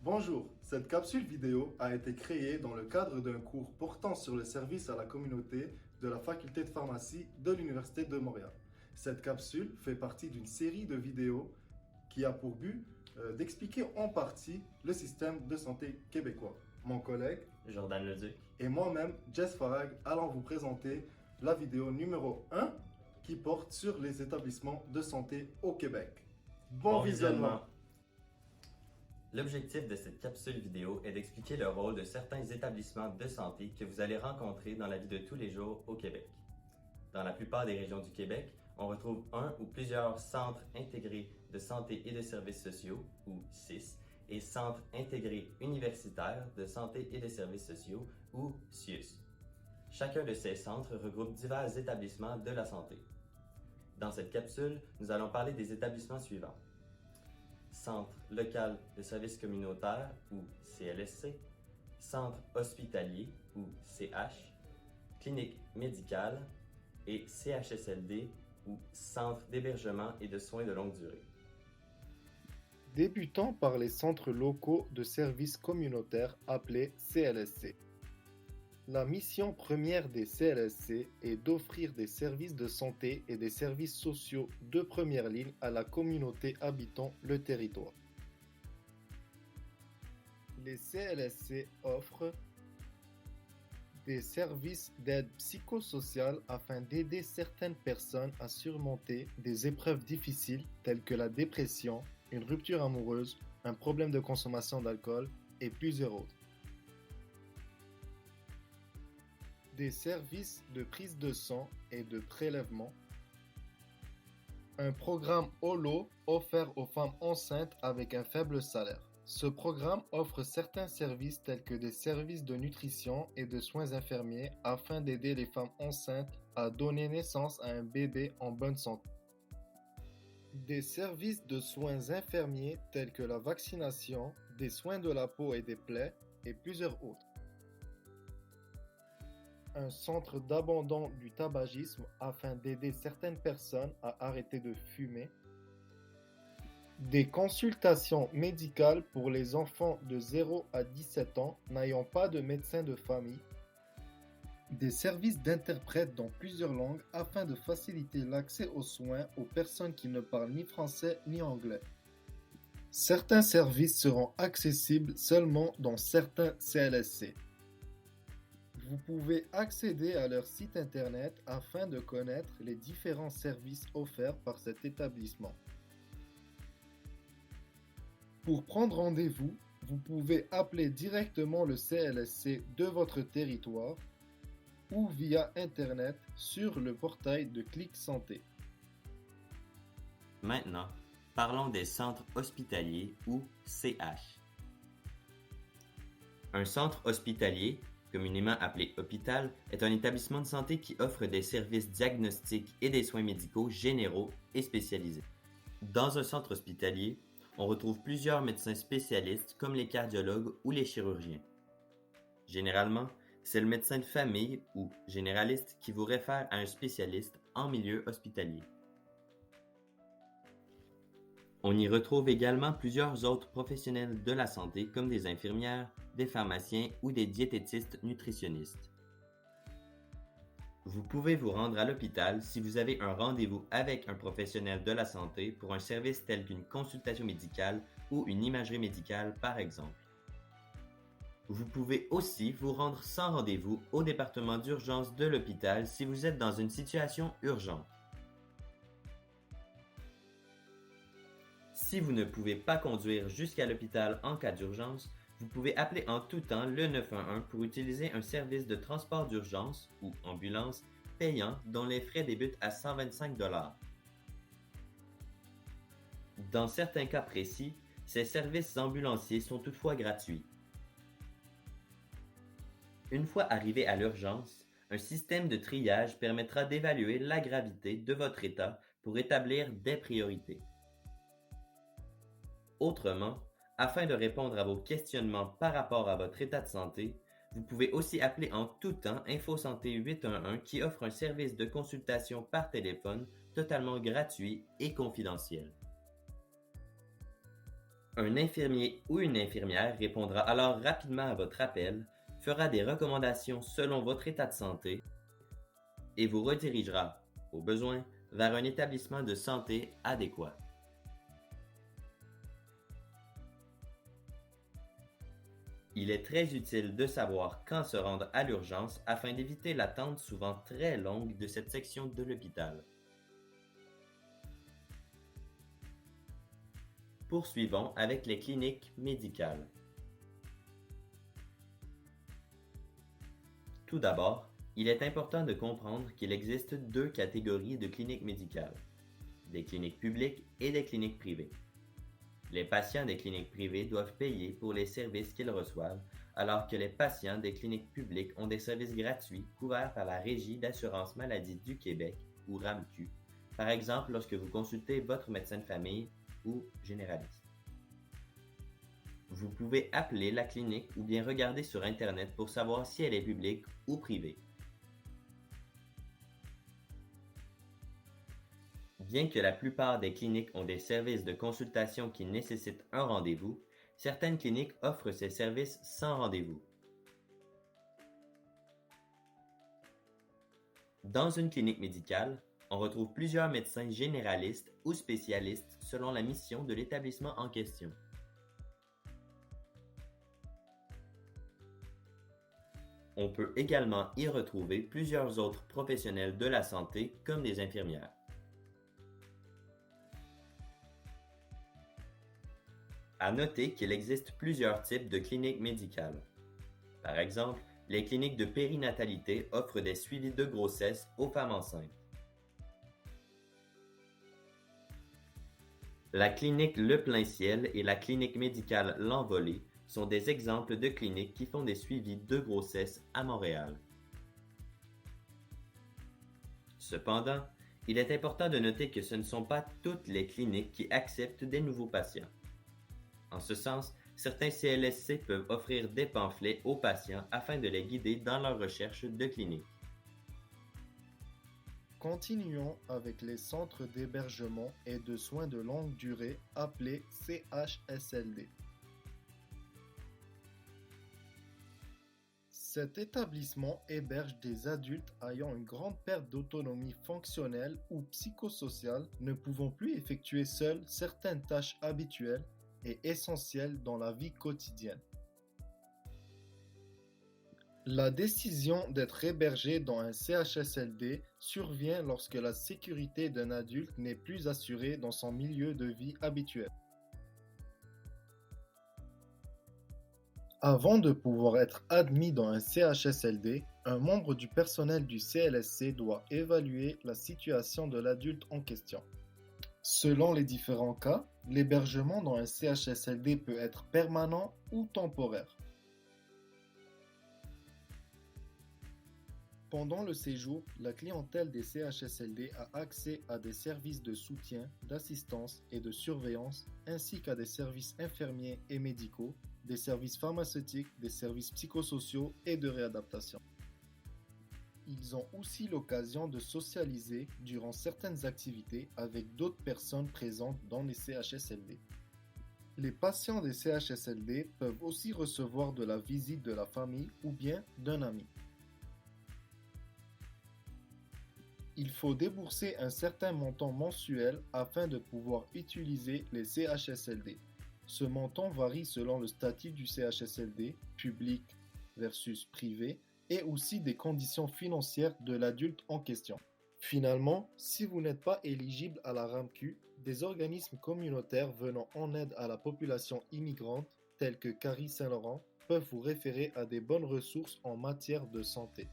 Bonjour, cette capsule vidéo a été créée dans le cadre d'un cours portant sur le service à la communauté de la faculté de pharmacie de l'Université de Montréal. Cette capsule fait partie d'une série de vidéos qui a pour but d'expliquer en partie le système de santé québécois. Mon collègue Jordan Leduc et moi-même, Jess Farag, allons vous présenter la vidéo numéro 1 qui porte sur les établissements de santé au Québec. Bon visionnement! L'objectif de cette capsule vidéo est d'expliquer le rôle de certains établissements de santé que vous allez rencontrer dans la vie de tous les jours au Québec. Dans la plupart des régions du Québec, on retrouve un ou plusieurs centres intégrés de santé et de services sociaux, ou CIS, et centres intégrés universitaires de santé et de services sociaux, ou CIUS. Chacun de ces centres regroupe divers établissements de la santé. Dans cette capsule, nous allons parler des établissements suivants. Centre local de services communautaires ou CLSC, centre hospitalier ou CH, clinique médicale et CHSLD ou centre d'hébergement et de soins de longue durée. Débutons par les centres locaux de services communautaires appelés CLSC. La mission première des CLSC est d'offrir des services de santé et des services sociaux de première ligne à la communauté habitant le territoire. Les CLSC offrent des services d'aide psychosociale afin d'aider certaines personnes à surmonter des épreuves difficiles telles que la dépression, une rupture amoureuse, un problème de consommation d'alcool et plusieurs autres. Des services de prise de sang et de prélèvement, un programme HOLO offert aux femmes enceintes avec un faible salaire. Ce programme offre certains services tels que des services de nutrition et de soins infirmiers afin d'aider les femmes enceintes à donner naissance à un bébé en bonne santé. Des services de soins infirmiers tels que la vaccination, des soins de la peau et des plaies et plusieurs autres. Un centre d'abandon du tabagisme afin d'aider certaines personnes à arrêter de fumer, des consultations médicales pour les enfants de 0 à 17 ans n'ayant pas de médecin de famille, des services d'interprètes dans plusieurs langues afin de faciliter l'accès aux soins aux personnes qui ne parlent ni français ni anglais. Certains services seront accessibles seulement dans certains CLSC. Vous pouvez accéder à leur site internet afin de connaître les différents services offerts par cet établissement. Pour prendre rendez-vous, vous pouvez appeler directement le CLSC de votre territoire ou via internet sur le portail de Clic Santé. Maintenant, parlons des centres hospitaliers ou CH. Un centre hospitalier, communément appelé hôpital, est un établissement de santé qui offre des services diagnostiques et des soins médicaux généraux et spécialisés. Dans un centre hospitalier, on retrouve plusieurs médecins spécialistes comme les cardiologues ou les chirurgiens. Généralement, c'est le médecin de famille ou généraliste qui vous réfère à un spécialiste en milieu hospitalier. On y retrouve également plusieurs autres professionnels de la santé comme des infirmières, des pharmaciens ou des diététistes nutritionnistes. Vous pouvez vous rendre à l'hôpital si vous avez un rendez-vous avec un professionnel de la santé pour un service tel qu'une consultation médicale ou une imagerie médicale par exemple. Vous pouvez aussi vous rendre sans rendez-vous au département d'urgence de l'hôpital si vous êtes dans une situation urgente. Si vous ne pouvez pas conduire jusqu'à l'hôpital en cas d'urgence, vous pouvez appeler en tout temps le 911 pour utiliser un service de transport d'urgence ou ambulance payant dont les frais débutent à 125 $. Dans certains cas précis, ces services ambulanciers sont toutefois gratuits. Une fois arrivé à l'urgence, un système de triage permettra d'évaluer la gravité de votre état pour établir des priorités. Autrement, afin de répondre à vos questionnements par rapport à votre état de santé, vous pouvez aussi appeler en tout temps InfoSanté 811 qui offre un service de consultation par téléphone totalement gratuit et confidentiel. Un infirmier ou une infirmière répondra alors rapidement à votre appel, fera des recommandations selon votre état de santé et vous redirigera, au besoin, vers un établissement de santé adéquat. Il est très utile de savoir quand se rendre à l'urgence afin d'éviter l'attente souvent très longue de cette section de l'hôpital. Poursuivons avec les cliniques médicales. Tout d'abord, il est important de comprendre qu'il existe deux catégories de cliniques médicales, des cliniques publiques et des cliniques privées. Les patients des cliniques privées doivent payer pour les services qu'ils reçoivent, alors que les patients des cliniques publiques ont des services gratuits couverts par la Régie d'assurance maladie du Québec, ou RAMQ, par exemple lorsque vous consultez votre médecin de famille ou généraliste. Vous pouvez appeler la clinique ou bien regarder sur Internet pour savoir si elle est publique ou privée. Bien que la plupart des cliniques ont des services de consultation qui nécessitent un rendez-vous, certaines cliniques offrent ces services sans rendez-vous. Dans une clinique médicale, on retrouve plusieurs médecins généralistes ou spécialistes selon la mission de l'établissement en question. On peut également y retrouver plusieurs autres professionnels de la santé comme des infirmières. À noter qu'il existe plusieurs types de cliniques médicales. Par exemple, les cliniques de périnatalité offrent des suivis de grossesse aux femmes enceintes. La clinique Le Plein Ciel et la clinique médicale L'Envolée sont des exemples de cliniques qui font des suivis de grossesse à Montréal. Cependant, il est important de noter que ce ne sont pas toutes les cliniques qui acceptent des nouveaux patients. En ce sens, certains CLSC peuvent offrir des pamphlets aux patients afin de les guider dans leur recherche de clinique. Continuons avec les centres d'hébergement et de soins de longue durée appelés CHSLD. Cet établissement héberge des adultes ayant une grande perte d'autonomie fonctionnelle ou psychosociale, ne pouvant plus effectuer seuls certaines tâches habituelles et essentielles dans la vie quotidienne. La décision d'être hébergé dans un CHSLD survient lorsque la sécurité d'un adulte n'est plus assurée dans son milieu de vie habituel. Avant de pouvoir être admis dans un CHSLD, un membre du personnel du CLSC doit évaluer la situation de l'adulte en question. Selon les différents cas, l'hébergement dans un CHSLD peut être permanent ou temporaire. Pendant le séjour, la clientèle des CHSLD a accès à des services de soutien, d'assistance et de surveillance, ainsi qu'à des services infirmiers et médicaux, des services pharmaceutiques, des services psychosociaux et de réadaptation. Ils ont aussi l'occasion de socialiser durant certaines activités avec d'autres personnes présentes dans les CHSLD. Les patients des CHSLD peuvent aussi recevoir de la visite de la famille ou bien d'un ami. Il faut débourser un certain montant mensuel afin de pouvoir utiliser les CHSLD. Ce montant varie selon le statut du CHSLD, public versus privé, et aussi des conditions financières de l'adulte en question. Finalement, si vous n'êtes pas éligible à la RAMQ, des organismes communautaires venant en aide à la population immigrante, tels que Carrie Saint-Laurent, peuvent vous référer à des bonnes ressources en matière de santé.